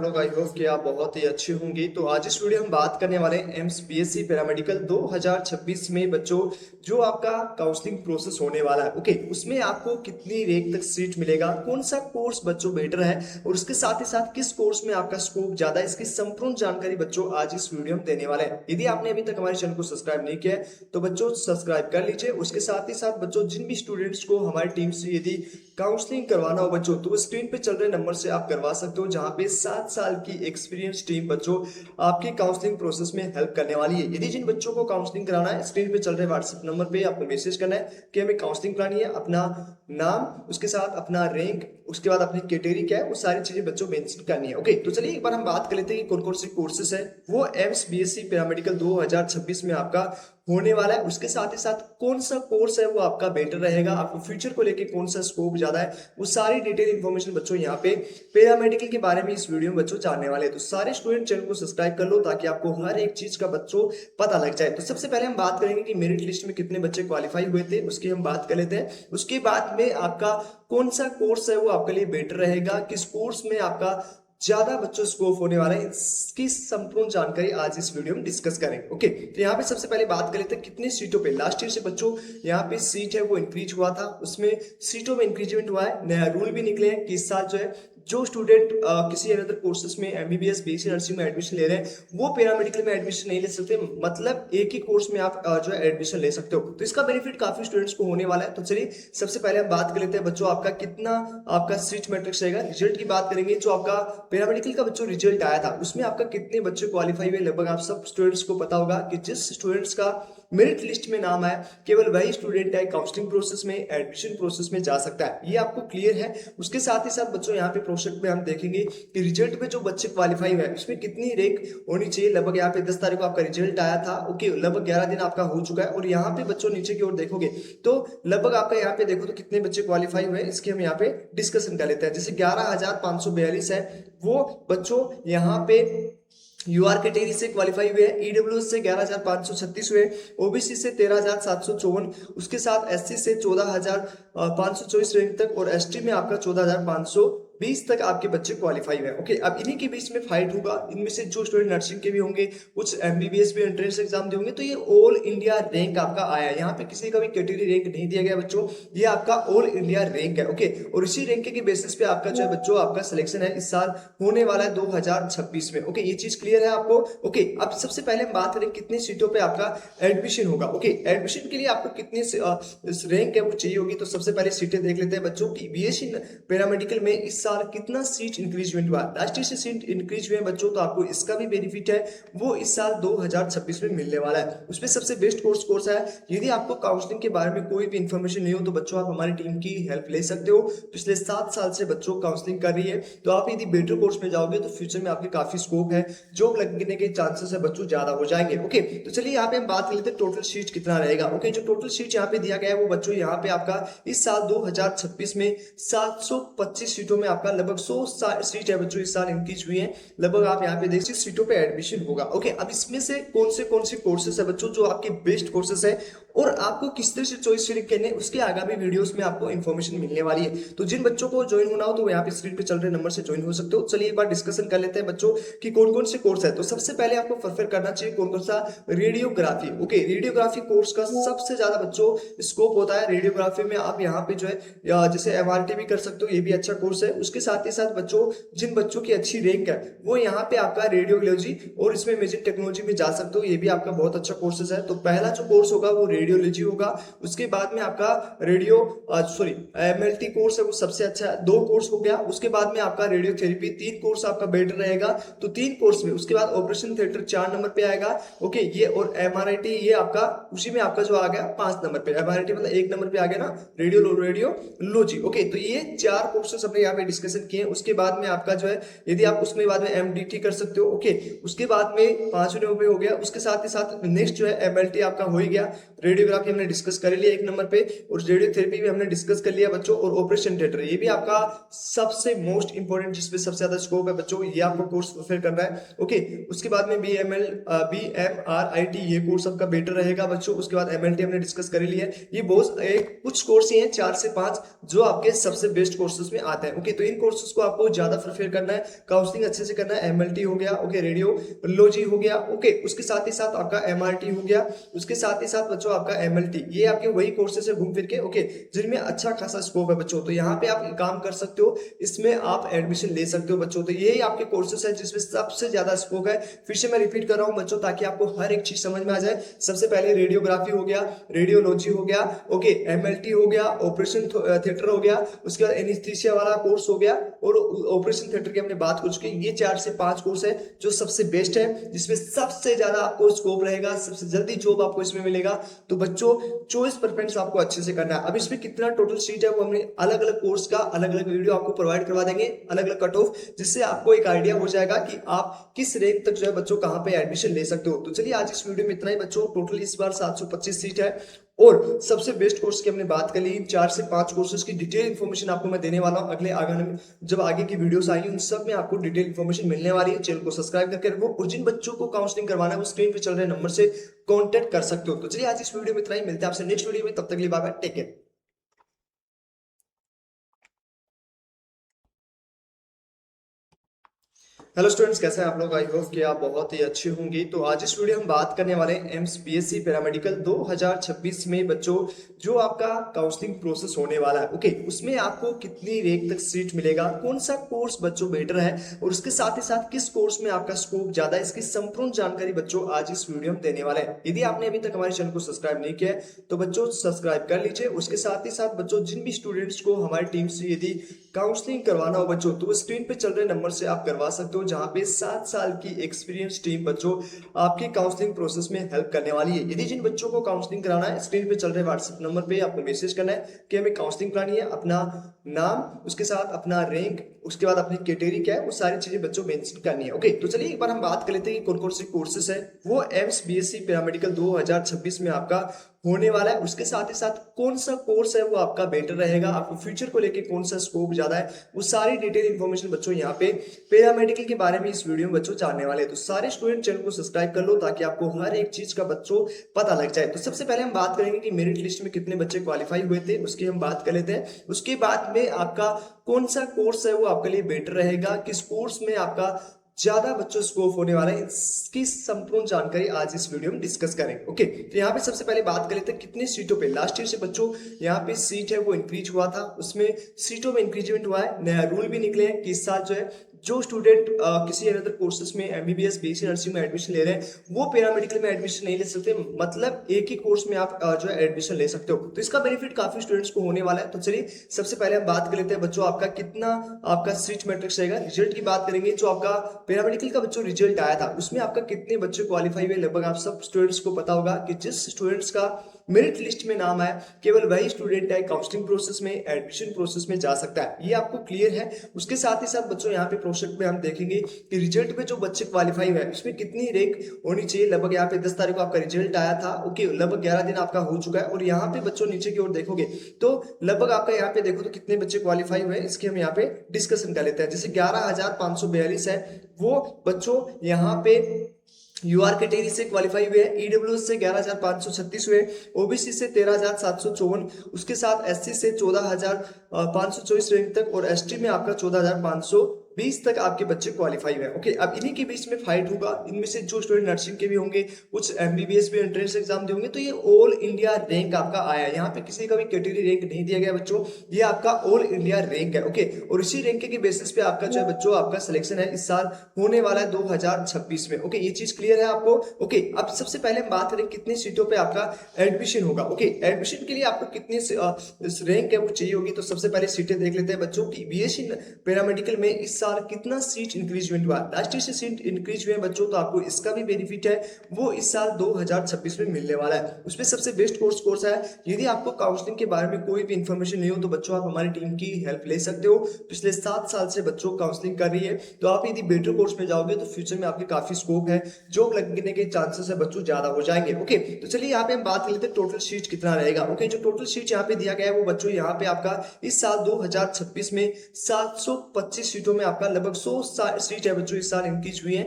लोग I hope कि आप बहुत ही अच्छे होंगे। तो आज इस वीडियो में हम बात करने वाले हैं एम्स बीएससी पैरामेडिकल 2026 में बच्चों जो आपका काउंसलिंग प्रोसेस होने वाला है। ओके, उसमें आपको कितनी रैंक तक सीट मिलेगा, कौन सा कोर्स बच्चों बेटर है और उसके साथ ही साथ किस कोर्स में आपका स्कोप ज्यादा है, इसकी संपूर्ण जानकारी बच्चों आज इस वीडियो में देने वाले हैं। यदि आपने अभी तक हमारे चैनल को सब्सक्राइब नहीं किया है तो बच्चों सब्सक्राइब कर लीजिए। उसके साथ ही साथ बच्चों जिन भी स्टूडेंट्स को हमारी टीम से यदि काउंसलिंग करवाना हो बच्चों तो स्क्रीन पे चल रहे नंबर से आप करवा सकते हो, जहां पे 7 साल की एक्सपीरियंस टीम बच्चों आपकी काउंसलिंग प्रोसेस में हेल्प करने वाली है। यदि जिन बच्चों को काउंसलिंग कराना है स्क्रीन पे चल रहे व्हाट्सएप नंबर पे आपको मैसेज करना है कि हमें काउंसलिंग करानी है, अपना नाम, उसके साथ अपना रैंक, उसके बाद अपनी कैटेगरी क्या है, वो सारी चीजें बच्चों मेंशन करनी है। ओके, तो चलिए एक बार हम बात कर लेते हैं कि कौन कौन से कोर्सेज है वो एम्स बीएससी पैरामेडिकल 2026 में आपका होने वाला है। उसके साथ ही साथ कौन सा कोर्स है वो आपका बेटर रहेगा, आपको फ्यूचर को लेके कौन सा स्कोप ज्यादा है, वो सारी डिटेल इंफॉर्मेशन बच्चों यहाँ पे पैरामेडिकल के बारे में इस वीडियो में बच्चों जानने वाले हैं। तो सारे स्टूडेंट चैनल को सब्सक्राइब कर लो ताकि आपको हर एक चीज का बच्चों पता लग जाए। तो सबसे पहले हम बात करेंगे कि मेरिट लिस्ट में कितने बच्चे क्वालिफाई हुए थे, उसकी हम बात कर लेते हैं। उसके बाद में आपका कौन सा कोर्स है वो आपके लिए बेटर रहेगा, किस कोर्स में आपका ज्यादा बच्चों स्कोप होने वाला है, इसकी संपूर्ण जानकारी आज इस वीडियो में डिस्कस करेंगे। ओके, तो यहाँ पे सबसे पहले बात कर लेते हैं कितने सीटों पे लास्ट ईयर से बच्चों यहाँ पे सीट है वो इंक्रीज हुआ था, उसमें सीटों में इंक्रीजमेंट हुआ है। नया रूल भी निकले हैं कि इस साल जो है जो स्टूडेंट किसी अदर कोर्सेज में एमबीबीएस बीएससी नर्सिंग में एडमिशन ले रहे हैं वो पैरामेडिकल में एडमिशन नहीं ले सकते, मतलब एक ही कोर्स में आप जो है एडमिशन ले सकते हो। तो इसका बेनिफिट काफी स्टूडेंट्स को होने वाला है। तो चलिए सबसे पहले हम बात कर लेते हैं बच्चों आपका कितना आपका सीट मैट्रिक्स रहेगा। रिजल्ट की बात करेंगे, जो आपका पैरामेडिकल का बच्चों रिजल्ट आया था उसमें आपका कितने बच्चे क्वालिफाई हुए, लगभग आप सब स्टूडेंट्स को पता होगा कि जिस स्टूडेंट्स का मेरिट लिस्ट में नाम आया केवल वही स्टूडेंट है काउंसलिंग प्रोसेस में एडमिशन प्रोसेस में जा सकता है, ये आपको क्लियर है। उसके साथ ही साथ बच्चों यहाँ पे प्रोजेक्ट में हम देखेंगे कि रिजल्ट में जो बच्चे क्वालिफाई हुए उसमें कितनी रैंक होनी चाहिए। लगभग यहाँ पे 10 तारीख को आपका रिजल्ट आया था। ओके, लगभग 11 दिन आपका हो चुका है और यहाँ पे बच्चों नीचे की ओर देखोगे तो लगभग आपका यहाँ पे देखो तो कितने बच्चे क्वालिफाई हुए इसकी हम यहाँ पे डिस्कशन कर लेते हैं। जैसे 11,542 है वो बच्चों यहाँ पे यूआर कैटेगरी से क्वालिफाई हुए हैं, ईडब्ल्यूएस से 11,536 हुए, ओबीसी से 13,754, उसके साथ एससी से 14,524 रैंक तक और एसटी में आपका 14,520 तक आपके बच्चे क्वालिफाई हुए। ओके, अब इन्हीं के बीच में फाइट होगा, इनमें से जो स्टूडेंट नर्सिंग के भी होंगे, कुछ एमबीबीएस भी एंट्रेंस एग्जाम देंगे, तो ये ऑल इंडिया रैंक आपका आया है। यहाँ पे किसी का भी कैटेगरी रैंक नहीं दिया गया बच्चों, ये आपका ऑल इंडिया रैंक है। ओके, और इसी रैंक के बेसिस पे आपका जो है बच्चों आपका सिलेक्शन है इस साल होने वाला है 2026 में। ओके, ये चीज क्लियर है आपको। ओके, अब सबसे पहले हम बात करें कितनी सीटों पे आपका एडमिशन होगा। ओके, एडमिशन के लिए आपको कितनी रैंक है वो चाहिए होगी, तो सबसे पहले सीटें देख लेते हैं बच्चों की बीएससी पैरामेडिकल में इस साल कितना सीट इंक्रीजमेंट हुआ। लास्ट ईयर से सीट इंक्रीज हुए बच्चों, तो आपको इसका भी बेनिफिट है वो इस साल 2026 में मिलने वाला है। उसमें सबसे बेस्ट कोर्स है। यदि आपको काउंसलिंग के बारे में कोई भी इंफॉर्मेशन नहीं हो तो बच्चों आप हमारी टीम की हेल्प ले सकते हो। पिछले 7 साल से बच्चों काउंसलिंग कर रही है, तो आप यदि बेटर कोर्स में जाओगे तो फ्यूचर में आपके काफी स्कोप है, जॉब लगने के चांसेस है बच्चों ज्यादा हो जाएंगे। ओके, तो चलिए यहाँ पे हम बात कर लेते हैं टोटल सीट कितना रहेगा। ओके, जो टोटल सीट यहाँ पे दिया गया है वो बच्चों यहाँ पे आपका इस साल 2026 में 725 सीटों में आपका लगभग 100 सीट है बच्चों इस साल इंक्रीज हुई है। लगभग आप यहाँ पे देखिए सीटों पे एडमिशन होगा। ओके, अब इसमें से कौन से कोर्सेस है बच्चों जो आपके बेस्ट कोर्सेस है और आपको किस तरह से चॉइस करने उसके आगामी वीडियोस में आपको इन्फॉर्मेशन मिलने वाली है। तो जिन बच्चों को ज्वाइन होना हो तो यहाँ पे स्क्रीन पे चल रहे नंबर से ज्वाइन हो सकते हो। चलिए एक बार डिस्कशन कर लेते हैं बच्चों कि कौन कौन से कोर्स है। तो सबसे पहले आपको प्रेफर करना चाहिए कौन कौन सा रेडियोग्राफी। ओके, रेडियोग्राफी कोर्स का सबसे ज्यादा बच्चों स्कोप होता है। रेडियोग्राफी में आप यहाँ पे जो है जैसे एमआरटी भी कर सकते हो, ये भी अच्छा कोर्स है। उसके साथ ही साथ बच्चों जिन बच्चों की अच्छी रैंक है वो यहाँ पे आपका रेडियोलॉजी और इसमें इमेजिंग टेक्नोलॉजी में जा सकते हो, ये भी आपका बहुत अच्छा कोर्सेज है। तो पहला जो कोर्स होगा वो रेडियोलॉजी होगा, उसके बाद में आपका एमएलटी कोर्स है वो सबसे अच्छा है, 2 कोर्स हो गया। उसके बाद में आपका रेडियोथेरेपी 3 कोर्स आपका बेटर रहेगा, तो 3 कोर्स में उसके बाद ऑपरेशन थिएटर 4 नंबर पे आएगा। ओके, ये और एमआरआईटी ये आपका उसी में आपका जो आ गया 5 नंबर पे, एमआरआईटी मतलब 1 नंबर पे आ गया ना, रेडियोलॉजी। ओके, तो ये 4 कोर्सेस हमने यहाँ पे डिस्कशन किए। उसके बाद में आपका जो है यदि आप उसमें बाद में एमडीटी कर सकते हो। ओके, उसके बाद में 5 नंबर पे हो गया। उसके साथ ही साथ नेक्स्ट जो है एमएलटी आपका हो ही गया, रेडियोग्राफी हमने डिस्कस कर लिया 1 नंबर पे, और रेडियोथेरेपी भी हमने डिस्कस कर लिया बच्चों, और ऑपरेशन थिएटर ये भी आपका सबसे मोस्ट इंपोर्टेंट जिसपे सबसे ज्यादा स्कोप है बच्चों, ये आपको कोर्स प्रिफर करना है। ओके, उसके बाद में बीएमआरआईटी ये कोर्स आपका बेटर रहेगा बच्चों। उसके बाद एमएलटी हमने डिस्कस कर लिया है। ये बहुत कुछ कोर्स ही हैं 4 से 5 जो आपके सबसे बेस्ट कोर्सेज में आते हैं। ओके, तो इन कोर्सेज को आपको ज्यादा प्रेफर करना है, काउंसलिंग अच्छे से करना है। एमएलटी हो गया, ओके, रेडियोलॉजी हो गया, ओके, उसके साथ ही साथ आपका एमआरटी हो गया, उसके साथ ही साथ बच्चों आपका एमएलटी, ये आपके वही कोर्सेज है घूम फिर के, ओके, जिनमें अच्छा खासा स्कोप है बच्चों। तो यहाँ पे आप काम कर सकते हो, इसमें आप एडमिशन ले सकते हो बच्चों। तो यही आपके कोर्सेज है जिसमें सबसे ज्यादा स्कोप है। फिर से मैं रिपीट कर रहा हूँ बच्चों, ताकि आपको हर एक चीज समझ में आ जाए। सबसे पहले रेडियोग्राफी हो गया, रेडियोलॉजी हो गया, ओके, एमएलटी हो गया, ऑपरेशन थिएटर हो गया, उसके बाद एनेस्थीसिया वाला कोर्स हो गया, और ऑपरेशन थिएटर की हमने बात कर चुके हैं। ये 4 से 5 कोर्स है जो सबसे बेस्ट है, जिसमें सबसे ज्यादा आपको स्कोप रहेगा, सबसे जल्दी जॉब आपको इसमें मिलेगा। तो बच्चों, चॉइस प्रेफरेंस आपको अच्छे से करना है। अब इसमें कितना टोटल सीट है वो हमने अलग अलग कोर्स का अलग अलग वीडियो आपको प्रोवाइड करवा देंगे, अलग अलग कट ऑफ, जिससे आपको एक आइडिया हो जाएगा कि आप किस रैंक तक जो है बच्चों कहां पे एडमिशन ले सकते हो। तो चलिए आज इस वीडियो में इतना ही बच्चों। टोटल इस बार 725 सीट है, और सबसे बेस्ट कोर्स की हमने बात कर ली। 4 से 5 कोर्सेज की डिटेल इन्फॉर्मेशन आपको मैं देने वाला हूं अगले आगामी जब आगे की वीडियोस आएंगी, उन सब में आपको डिटेल इन्फॉर्मेशन मिलने वाली है। चैनल को सब्सक्राइब करके रखो, और जिन बच्चों को काउंसलिंग करवाना है वो स्क्रीन पे चल रहे नंबर से कांटेक्ट कर सकते हो। तो चलिए आज इस वीडियो में इतना ही, मिलते हैं आपसे नेक्स्ट वीडियो में, तब तक के लिए bye bye, take care. Hello students, कैसे हैं आप लोग? आई होप कि आप बहुत ही अच्छे होंगे। तो आज इस वीडियो हम बात करने वाले हैं एम्स बीएससी पैरामेडिकल 2026 में बच्चों जो आपका काउंसलिंग प्रोसेस होने वाला है, ओके, उसमें आपको कितनी रैंक तक सीट मिलेगा, कौन सा कोर्स बच्चों बेटर है, और उसके साथ ही साथ किस कोर्स में आपका स्कोप ज्यादा है, इसकी संपूर्ण जानकारी बच्चों आज इस वीडियो में देने वाले हैं। यदि आपने अभी तक हमारे चैनल को सब्सक्राइब नहीं किया है तो बच्चों सब्सक्राइब कर लीजिए। उसके साथ ही साथ बच्चों, जिन भी स्टूडेंट्स को हमारी टीम से यदि काउंसलिंग करवाना हो बच्चों, तो स्क्रीन पे चल रहे नंबर से आप करवा सकते हो, जहां पे 7 साल की एक्सपीरियंस टीम बच्चों आपकी काउंसलिंग प्रोसेस में हेल्प करने वाली है। यदि जिन बच्चों को काउंसलिंग कराना है, स्क्रीन पे चल रहे व्हाट्सएप नंबर पे आपको मैसेज करना है कि हमें काउंसलिंग करानी है, अपना नाम, उसके साथ अपना रैंक, उसके बाद अपनी कैटेगरी क्या है, वो सारी चीजें बच्चों मेंशन करनी है। ओके, तो चलिए एक बार हम बात कर लेते हैं कि कौन कौन से कोर्सेज है वो एम्स बीएससी पैरामेडिकल 2026 में आपका होने वाला है। उसके साथ ही साथ कौन सा कोर्स है वो आपका बेटर रहेगा, आपको फ्यूचर को लेके कौन सा स्कोप ज्यादा है, वो सारी डिटेल इन्फॉर्मेशन बच्चों यहाँ पे पैरामेडिकल के बारे में इस वीडियो में बच्चों जानने वाले हैं। तो सारे स्टूडेंट चैनल को सब्सक्राइब कर लो, ताकि आपको हर एक चीज का बच्चों पता लग जाए। तो सबसे पहले हम बात करेंगे कि मेरिट लिस्ट में कितने बच्चे क्वालिफाई हुए थे, उसकी हम बात कर लेते हैं। उसके बाद में आपका कौन सा कोर्स है वो आपके लिए बेटर रहेगा, किस कोर्स में आपका ज्यादा बच्चों स्कोप होने वाला है, इसकी संपूर्ण जानकारी आज इस वीडियो में डिस्कस करेंगे। ओके, तो यहाँ पे सबसे पहले बात कर लेते हैं कितने सीटों पे लास्ट ईयर से बच्चों यहाँ पे सीट है वो इंक्रीज हुआ था, उसमें सीटों में इंक्रीजमेंट हुआ है। नया रूल भी निकले हैं कि इस साल जो है जो स्टूडेंट किसी अदर कोर्सेज में एमबीबीएस बीएससी नर्सिंग में एडमिशन ले रहे हैं वो पैरामेडिकल में एडमिशन नहीं ले सकते, मतलब एक ही कोर्स में आप जो है एडमिशन ले सकते हो। तो इसका बेनिफिट काफी स्टूडेंट्स को होने वाला है। तो चलिए सबसे पहले हम बात कर लेते हैं बच्चों आपका कितना आपका सीट मैट्रिक्स रहेगा। रिजल्ट की बात करेंगे, जो आपका पैरामेडिकल का बच्चों रिजल्ट आया था उसमें आपका कितने बच्चे क्वालिफाई हुए, लगभग आप सब स्टूडेंट्स को पता होगा कि जिस स्टूडेंट्स का मेरिट लिस्ट में नाम आया केवल वही स्टूडेंट है काउंसलिंग प्रोसेस में एडमिशन प्रोसेस में जा सकता है, ये आपको क्लियर है। उसके साथ ही साथ बच्चों यहाँ पे प्रोजेक्ट में हम देखेंगे कि रिजल्ट में जो बच्चे क्वालिफाई हुए उसमें कितनी रैंक होनी चाहिए। लगभग यहाँ पे 10 तारीख को आपका रिजल्ट आया था, ओके, लगभग 11 दिन आपका हो चुका है, और यहाँ पे बच्चों नीचे की ओर देखोगे तो लगभग आपका यहाँ पे देखो तो कितने बच्चे क्वालिफाई हुए, इसकी हम यहाँ पे डिस्कशन कर लेते हैं। जैसे 11,542 है वो बच्चों यहाँ पे यूआर कैटेगरी से क्वालिफाई हुए हैं, ईडब्ल्यूएस से 11,536 हुए, ओबीसी से 13,754, उसके साथ एससी से 14,524 रैंक तक, और एसटी में आपका 14,520 तक आपके बच्चे क्वालिफाई हुए। ओके, अब इन्हीं के बीच में फाइट होगा, इनमें से जो स्टूडेंट नर्सिंग के भी होंगे, कुछ एमबीबीएस भी एंट्रेंस एग्जाम दे होंगे, तो ये ऑल इंडिया रैंक आपका आया है। यहाँ पे किसी का भी कैटेगरी रैंक नहीं दिया गया बच्चों, ये आपका ऑल इंडिया रैंक है। ओके, और इसी रैंक के बेसिस पे आपका जो है बच्चों आपका सिलेक्शन है इस साल होने वाला है 2026 में। ओके, ये चीज क्लियर है आपको? ओके, अब सबसे पहले हम बात करें कितनी सीटों पे आपका एडमिशन होगा। ओके, एडमिशन के लिए आपको कितनी रैंक है वो चाहिए होगी। तो सबसे पहले सीटें देख लेते हैं बच्चों की बीएससी पैरामेडिकल में इस साल कितना सीट इंक्रीजमेंट हुआ। लास्ट ईयर से सीट इंक्रीज हुए बच्चों, तो आपको इसका भी बेनिफिट है वो इस साल 2026 में मिलने वाला है। उसमें सबसे बेस्ट कोर्स है। यदि आपको काउंसलिंग के बारे में कोई भी इंफॉर्मेशन नहीं हो तो बच्चों आप हमारी टीम की हेल्प ले सकते हो। पिछले 7 साल से बच्चों काउंसलिंग कर रही है, तो आप यदि बेटर कोर्स में जाओगे तो फ्यूचर में आपके काफी स्कोप है, जॉब लगने के चांसेस है बच्चों ज्यादा हो जाएंगे। ओके, तो चलिए यहाँ पे हम बात कर लेते हैं टोटल सीट कितना रहेगा। ओके, जो टोटल सीट यहाँ पे दिया गया है वो बच्चों यहाँ पे आपका इस साल 2026 में 725 सीटों में आपका लगभग 100 सीट है बच्चों इस साल इंक्रीज हुई है।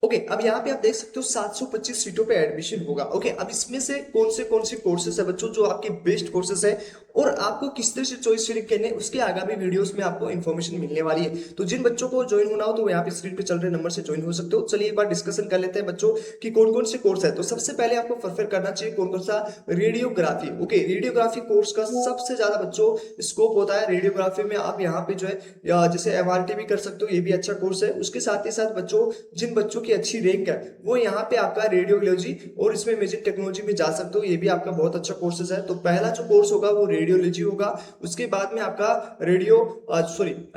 ओके अब यहाँ पे आप देख सकते हो 725 सीटों पे एडमिशन होगा। ओके अब इसमें से कौन से कोर्सेस है बच्चों जो आपके बेस्ट कोर्सेस है और आपको किस तरह से चॉइस सिलेक्ट करने उसके आगामी वीडियोस में आपको इन्फॉर्मेशन मिलने वाली है। तो जिन बच्चों को ज्वाइन होना हो तो यहाँ पे स्क्रीन पे चल रहे नंबर से ज्वाइन हो सकते हो। चलिए एक बार डिस्कशन कर लेते हैं बच्चों कि कौन से कोर्स है। तो सबसे पहले आपको प्रेफर करना चाहिए कौन सा रेडियोग्राफी। ओके रेडियोग्राफी कोर्स का सबसे ज्यादा बच्चों स्कोप होता है। रेडियोग्राफी में आप यहाँ पे जो है जैसे एमआरटी भी कर सकते हो, ये भी अच्छा कोर्स है। उसके साथ ही साथ बच्चों जिन बच्चों की अच्छी रैंक है वो यहाँ पे आपका रेडियोलॉजी और इसमें इमेजिंग टेक्नोलॉजी में जा सकते हो, ये भी आपका बहुत अच्छा कोर्सेज है। तो पहला जो कोर्स होगा वो रेडियोलॉजी होगा। उसके बाद में आपका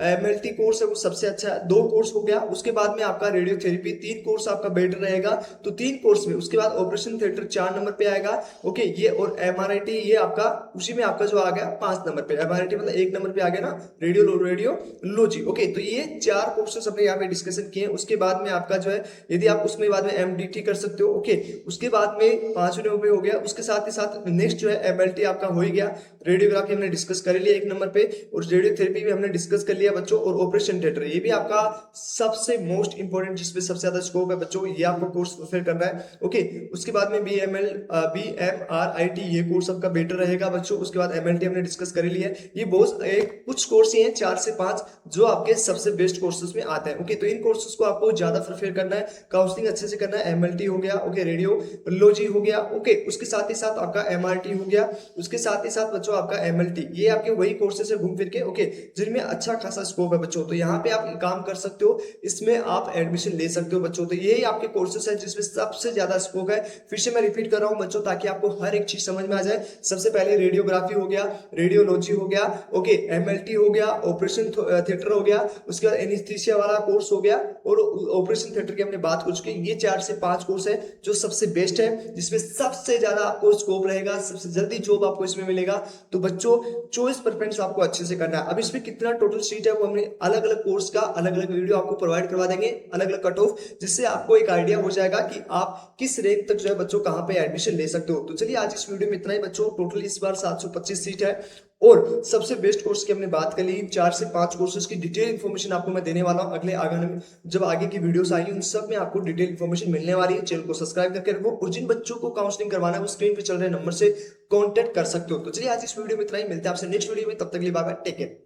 एमएलटी कोर्स है वो सबसे अच्छा है, 2 कोर्स हो गया। उसके बाद में आपका रेडियोथेरेपी 3 कोर्स आपका बेटर रहेगा। तो 3 कोर्स में उसके बाद ऑपरेशन थिएटर 4 नंबर पे आएगा। ओके ये और एमआरआईटी ये आपका उसी में आपका जो आ गया 5 नंबर पे। एमआरआईटी मतलब 1 नंबर पे आ गया ना, रेडियोलॉजी। ओके तो ये 4 कोर्सेस हमने यहाँ पे डिस्कशन किए। उसके बाद में आपका जो है यदि आप उसमें बाद में एमडीटी कर सकते हो। ओके उसके बाद में 5 नंबर पे हो गया। उसके साथ ही साथ नेक्स्ट जो है एमएलटी आपका हो ही गया। रेडियोग्राफी हमने डिस्कस कर लिया 1 नंबर पे और रेडियोथेरेपी भी हमने डिस्कस कर लिया बच्चों। और ऑपरेशन थिएटर ये भी आपका सबसे मोस्ट इंपॉर्टेंट जिसमें सबसे ज्यादा स्कोप है बच्चों, ये आपको कोर्स प्रिफर करना है। ओके उसके बाद में बीएमआरआईटी ये कोर्स आपका बेटर रहेगा बच्चों। उसके बाद एमएलटी हमने डिस्कस कर लिया है। ये बहुत कुछ कोर्स ही हैं 4 से 5 जो आपके सबसे बेस्ट कोर्सेज में आते हैं। ओके तो इन कोर्सेज को आपको ज्यादा प्रेफर करना है, काउंसलिंग अच्छे से करना है। एमएलटी हो गया, ओके रेडियोलॉजी हो गया। ओके उसके साथ ही साथ आपका एमआरटी हो गया। उसके साथ ही साथ बच्चों आपका एमएलटी ये आपके वही कोर्सेज है घूम फिर के ओके जिनमें अच्छा खासा स्कोप है बच्चों। तो यहाँ पे आप काम कर सकते हो, इसमें आप एडमिशन ले सकते हो बच्चों। तो यही आपके कोर्सेज है जिसमें सबसे ज्यादा स्कोप है। फिर से मैं रिपीट कर रहा हूँ बच्चों ताकि आपको हर एक चीज समझ में आ जाए। सबसे पहले रेडियोग्राफी हो गया, रेडियोलॉजी हो गया, ओके एमएलटी हो गया, ऑपरेशन थिएटर हो गया, उसके बाद एनेस्थीसिया वाला कोर्स हो गया और ऑपरेशन थिएटर की हमने बात कर चुके। ये 4 से 5 कोर्स है जो सबसे बेस्ट है, जिसमें सबसे ज्यादा आपको स्कोप रहेगा, सबसे जल्दी जॉब आपको इसमें मिलेगा। तो बच्चों चॉइस प्रेफरेंस आपको अच्छे से करना है। अब इसमें कितना टोटल सीट है वो हमने अलग अलग कोर्स का अलग अलग वीडियो आपको प्रोवाइड करवा देंगे, अलग अलग कट ऑफ, जिससे आपको एक आइडिया हो जाएगा कि आप किस रैंक तक जो है बच्चों कहां पे एडमिशन ले सकते हो। तो चलिए आज इस वीडियो में इतना ही बच्चों। टोटल इस बार 725 सीट है और सबसे बेस्ट कोर्स की हमने बात कर ली। 4 से 5 कोर्सेज की डिटेल इन्फॉर्मेशन आपको मैं देने वाला हूं अगले आगे जब आगे की वीडियोस आएंगी उन सब में आपको डिटेल इन्फॉर्मेशन मिलने वाली है। चैनल को सब्सक्राइब करके रखो और जिन बच्चों को काउंसलिंग करवाना है वो स्क्रीन पे चल रहे नंबर से कांटेक्ट कर सकते हो। तो चलिए आज इस वीडियो में इतना ही, मिलते हैं आपसे नेक्स्ट वीडियो में, तब तक के लिए बाय बाय, टेक केयर।